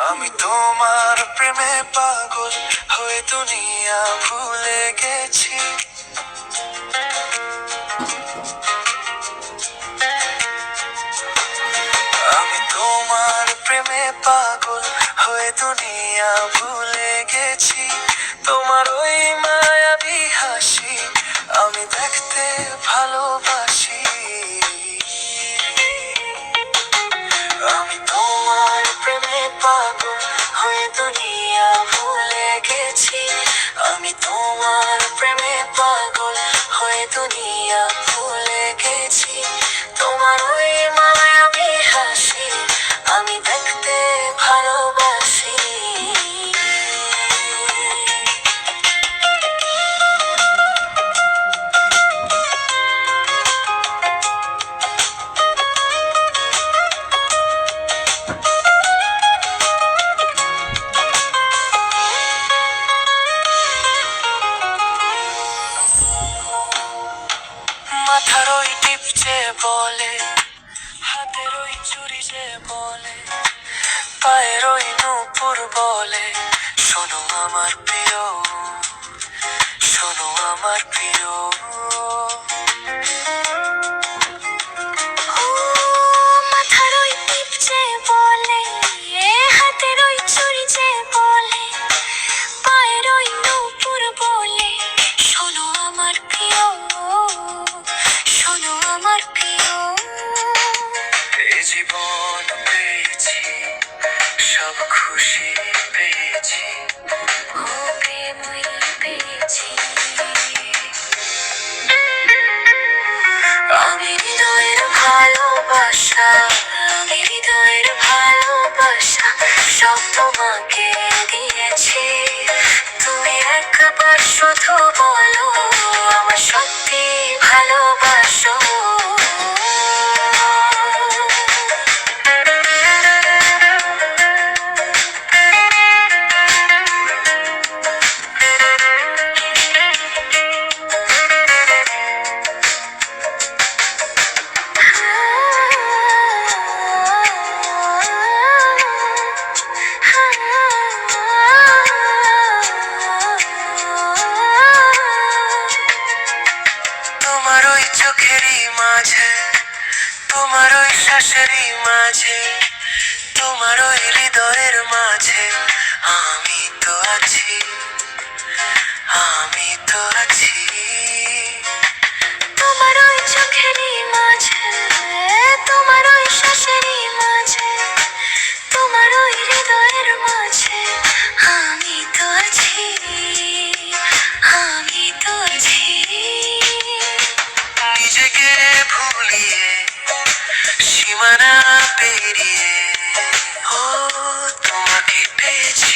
আমি তোমার প্রেমে পাগল হয়ে দুনিয়া ভুলে গেছি। আমি তোমার প্রেমে পাগল হয়ে দুনিয়া ভুলে গেছি। তোমার ওই মায়াবী হাসি আমি দেখতে ভালোবাসি। আমি তোমার প্রেমে পাগল হয়ে দুনিয়া ভুলে গেছি। আমি তোমার প্রেমে পাগল হয়ে দুনিয়া ভুলে গেছি। তোমার ওই মায়াবী হাসি আমি দেখতে ভালোবাসি। মাথার ওই টিপ যে বলে, হাতের ওই চুড়ি যে বলে, পায়ের ওই নূপুর বলে, শোনো আমার প্রিয়, শোনো আমার প্রিয়। মাথার ওই টিপ যে বলে, হাতের ওই চুড়ি যে বলে, পায়ের ওই নূপুর বলে, শোনো আমার প্রিয়, শোনো আমার প্রিয়। এই জীবন পেয়েছি, সব খুশি পেয়েছি, ও প্রেমই পেয়েছি। আমি হৃদয়ের ভালোবাসা, আমি হৃদয়ের ভালোবাসা সব তোমাকে দিয়েছি। তুমি একবার শুধু বলো আমার সত্যি ভালোবাসো। তোমার ওই চোখেরই মাঝে, তোমার ওই শ্বাসেরই মাঝে, তোমার ওই হৃদয়ের মাঝে আমি তো আছি, আমি তো আছি। তোমার ওই চোখেরই মাঝে, তোমার ওই শ্বাসেরই মাঝে, তোমার ওই হৃদয়ের মাঝে আমি তো আছি, আমি তো আছি। নিজেকে ভুলিয়ে সীমানা পেরিয়ে ও তোমাকে পেয়েছি।